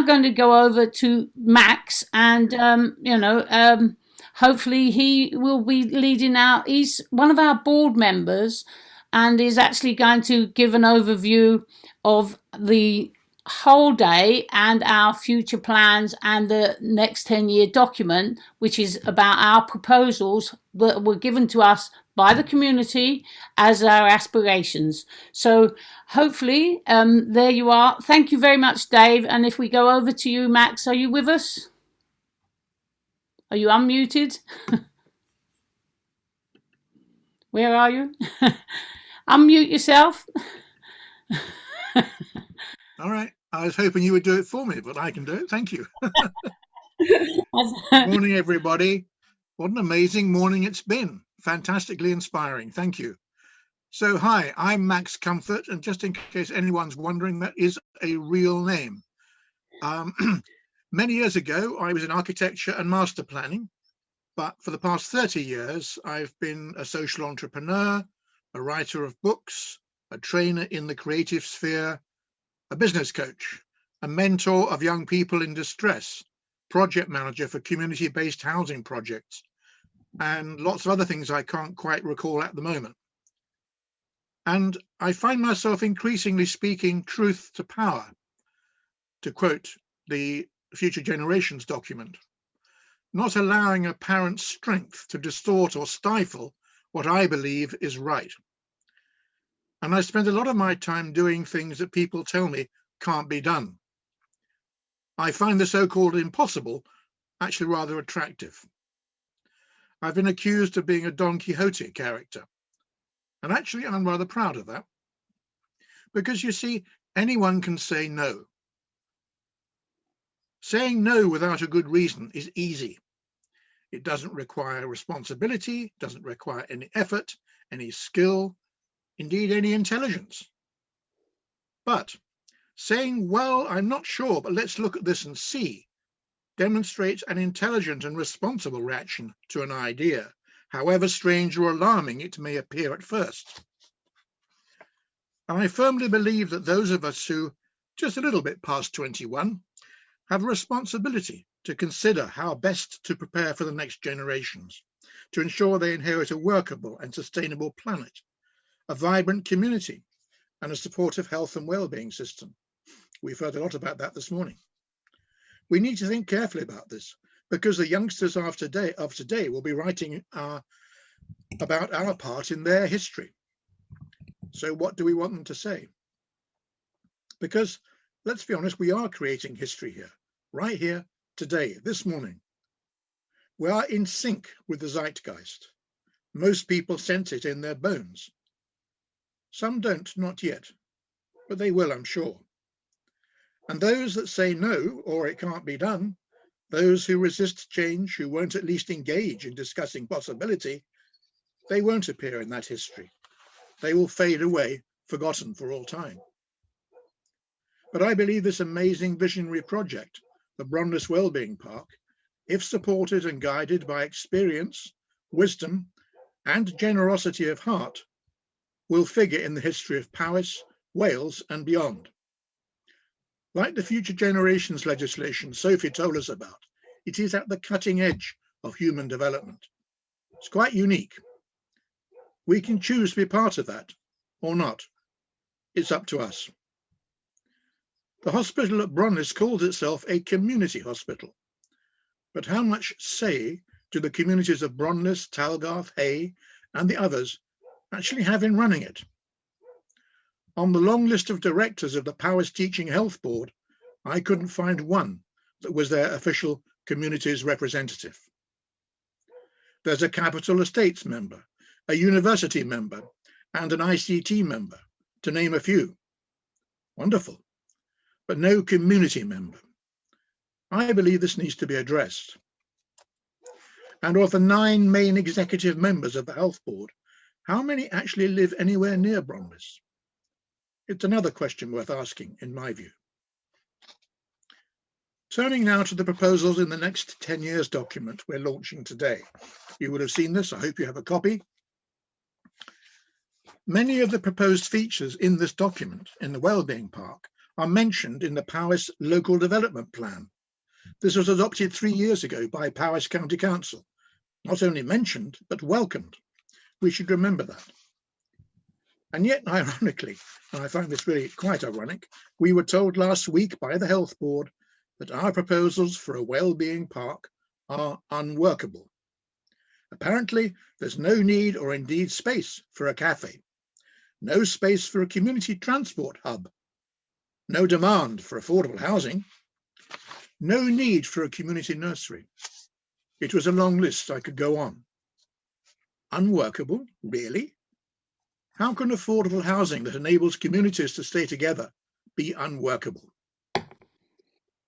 now going to go over to Max, and hopefully he will be leading out. He's one of our board members, and is actually going to give an overview of the whole day and our future plans and the next 10-year document, which is about our proposals that were given to us by the community as our aspirations. So hopefully, there you are. Thank you very much, Dave. And if we go over to you, Max, are you with us? Are you unmuted? Where are you? Unmute yourself. All right. I was hoping you would do it for me, but I can do it. Thank you. Morning, everybody. What an amazing morning it's been. Fantastically inspiring. Thank you. So, hi, I'm Max Comfort, and just in case anyone's wondering, that is a real name. Many years ago, I was in architecture and master planning, but for the past 30 years, I've been a social entrepreneur, a writer of books, a trainer in the creative sphere, a business coach, a mentor of young people in distress, project manager for community-based housing projects, and lots of other things I can't quite recall at the moment. And I find myself increasingly speaking truth to power, to quote the Future Generations document, not allowing apparent strength to distort or stifle what I believe is right. And I spend a lot of my time doing things that people tell me can't be done. I find the so-called impossible actually rather attractive. I've been accused of being a Don Quixote character, and actually I'm rather proud of that, because you see, anyone can say no. Saying no without a good reason is easy. It doesn't require responsibility, doesn't require any effort, any skill, indeed any intelligence. But saying, well, I'm not sure, but let's look at this and see, demonstrates an intelligent and responsible reaction to an idea, however strange or alarming it may appear at first. And I firmly believe that those of us who, just a little bit past 21, have a responsibility to consider how best to prepare for the next generations, to ensure they inherit a workable and sustainable planet, a vibrant community, and a supportive health and well-being system. We've heard a lot about that this morning. We need to think carefully about this, because the youngsters of today will be writing about our part in their history. So what do we want them to say? Because let's be honest, we are creating history here, right here, today, this morning. We are in sync with the zeitgeist. Most people sense it in their bones. Some don't, not yet, but they will, I'm sure. And those that say no, or it can't be done, those who resist change, who won't at least engage in discussing possibility, they won't appear in that history. They will fade away, forgotten for all time. But I believe this amazing visionary project, the Bronllys Wellbeing Park, if supported and guided by experience, wisdom, and generosity of heart, will figure in the history of Powys, Wales, and beyond. Like the Future Generations legislation Sophie told us about, it is at the cutting edge of human development. It's quite unique. We can choose to be part of that or not. It's up to us. The hospital at Bronllys calls itself a community hospital. But how much say do the communities of Bronllys, Talgarth, Hay, and the others actually have in running it? On the long list of directors of the Powys Teaching Health Board, I couldn't find one that was their official community's representative. There's a Capital Estates member, a university member, and an ICT member, to name a few. Wonderful, but no community member. I believe this needs to be addressed. And of the 9 main executive members of the health board, how many actually live anywhere near Bronllys? It's another question worth asking, in my view. Turning now to the proposals in the next 10 years document we're launching today. You would have seen this, I hope you have a copy. Many of the proposed features in this document, in the Wellbeing Park, are mentioned in the Powys Local Development Plan. This was adopted 3 years ago by Powys County Council. Not only mentioned, but welcomed. We should remember that. And yet, ironically, and I find this really quite ironic, we were told last week by the Health Board that our proposals for a well-being park are unworkable. Apparently, there's no need or indeed space for a cafe, no space for a community transport hub, no demand for affordable housing, no need for a community nursery. It was a long list, I could go on. Unworkable, really? How can affordable housing that enables communities to stay together be unworkable?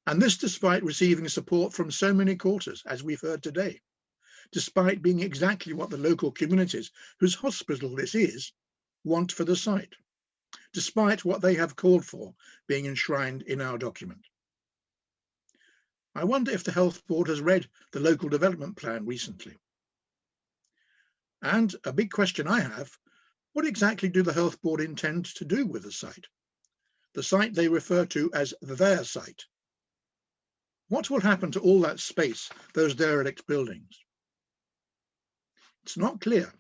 And this despite receiving support from so many quarters, as we've heard today, despite being exactly what the local communities whose hospital this is want for the site, despite what they have called for being enshrined in our document. I wonder if the Health Board has read the local development plan recently. And a big question I have, what exactly do the Health Board intend to do with the site they refer to as their site? What will happen to all that space, those derelict buildings? It's not clear.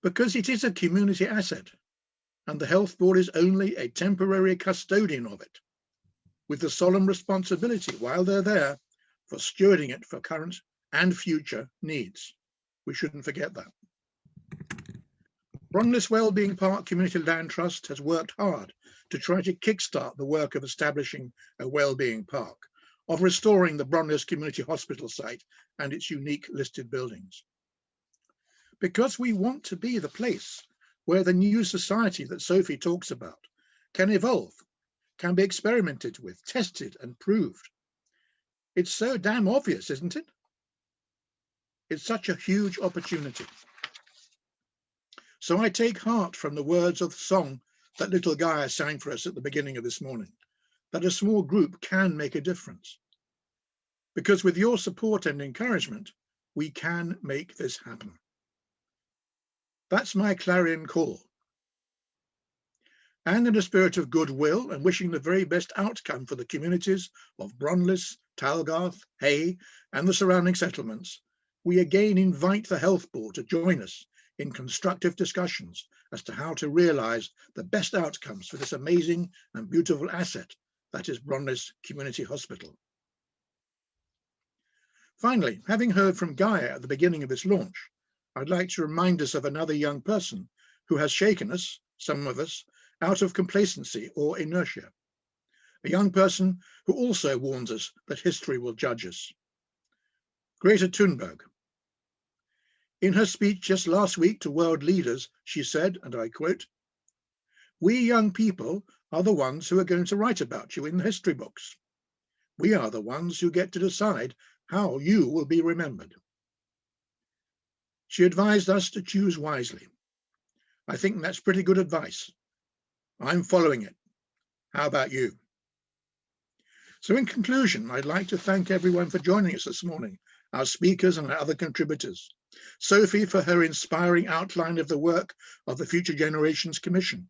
Because it is a community asset, and the Health Board is only a temporary custodian of it, with the solemn responsibility while they're there for stewarding it for current and future needs. We shouldn't forget that. Bronllys Wellbeing Park Community Land Trust has worked hard to try to kickstart the work of establishing a wellbeing park, of restoring the Bronllys Community Hospital site and its unique listed buildings. Because we want to be the place where the new society that Sophie talks about can evolve, can be experimented with, tested and proved. It's so damn obvious, isn't it? It's such a huge opportunity. So I take heart from the words of the song that little Gaia sang for us at the beginning of this morning, that a small group can make a difference. Because with your support and encouragement, we can make this happen. That's my clarion call. And in a spirit of goodwill and wishing the very best outcome for the communities of Bronllys, Talgarth, Hay, and the surrounding settlements, we again invite the Health Board to join us in constructive discussions as to how to realise the best outcomes for this amazing and beautiful asset that is Bronllys Community Hospital. Finally, having heard from Gaia at the beginning of this launch, I'd like to remind us of another young person who has shaken us, some of us, out of complacency or inertia. A young person who also warns us that history will judge us. Greta Thunberg. In her speech just last week to world leaders, she said, and I quote, "We young people are the ones who are going to write about you in the history books. We are the ones who get to decide how you will be remembered." She advised us to choose wisely. I think that's pretty good advice. I'm following it. How about you? So in conclusion, I'd like to thank everyone for joining us this morning, our speakers and our other contributors. Sophie for her inspiring outline of the work of the Future Generations Commission,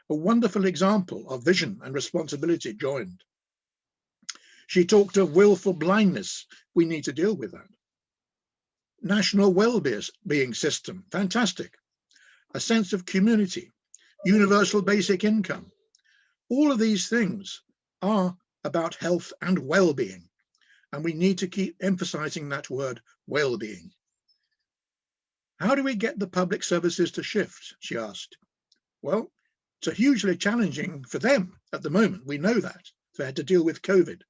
a wonderful example of vision and responsibility joined. She talked of willful blindness. We need to deal with that. National well-being system, fantastic. A sense of community, universal basic income. All of these things are about health and well-being, and we need to keep emphasizing that word well-being. How do we get the public services to shift, she asked. Well, it's hugely challenging for them at the moment. We know that. They had to deal with COVID.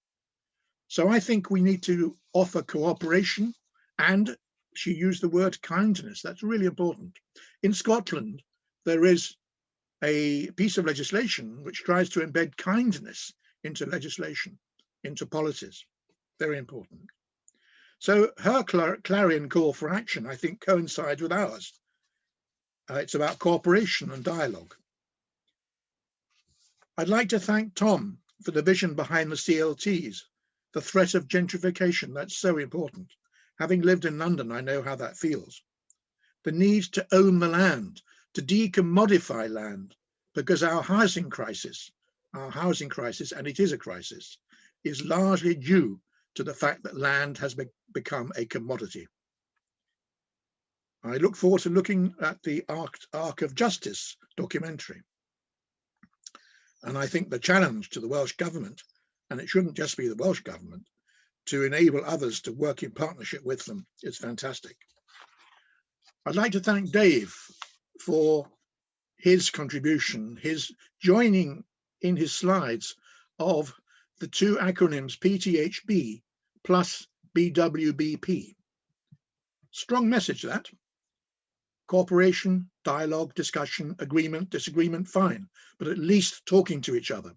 So I think we need to offer cooperation, and she used the word kindness. That's really important. In Scotland, there is a piece of legislation which tries to embed kindness into legislation, into policies. Very important. So her clarion call for action, I think, coincides with ours. It's about cooperation and dialogue. I'd like to thank Tom for the vision behind the CLTs, the threat of gentrification. That's so important. Having lived in London, I know how that feels. The need to own the land, to decommodify land, because our housing crisis, and it is a crisis, is largely due to the fact that land has become a commodity. I look forward to looking at the Arc of Justice documentary. And I think the challenge to the Welsh government, and it shouldn't just be the Welsh government, to enable others to work in partnership with them is fantastic. I'd like to thank Dave for his contribution, his joining in his slides of the two acronyms PTHB plus BWBP. Strong message that. Cooperation, dialogue, discussion, agreement, disagreement, fine, but at least talking to each other.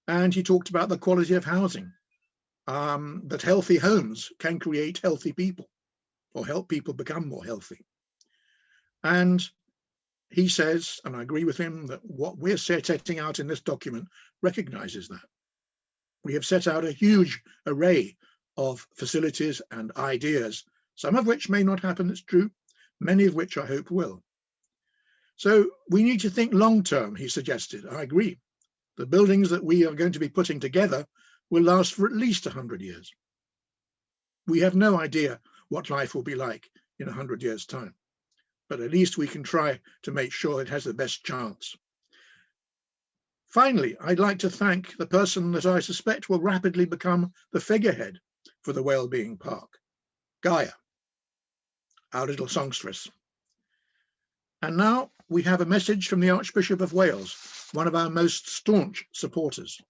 And he talked about the quality of housing, that healthy homes can create healthy people or help people become more healthy. And he says, and I agree with him, that what we're setting out in this document recognizes that. We have set out a huge array of facilities and ideas, some of which may not happen, it's true, many of which I hope will. So we need to think long term, he suggested. I agree. The buildings that we are going to be putting together will last for at least 100 years. We have no idea what life will be like in 100 years' time, but at least we can try to make sure it has the best chance. Finally, I'd like to thank the person that I suspect will rapidly become the figurehead for the Wellbeing Park, Gaia, our little songstress. And now we have a message from the Archbishop of Wales, one of our most staunch supporters.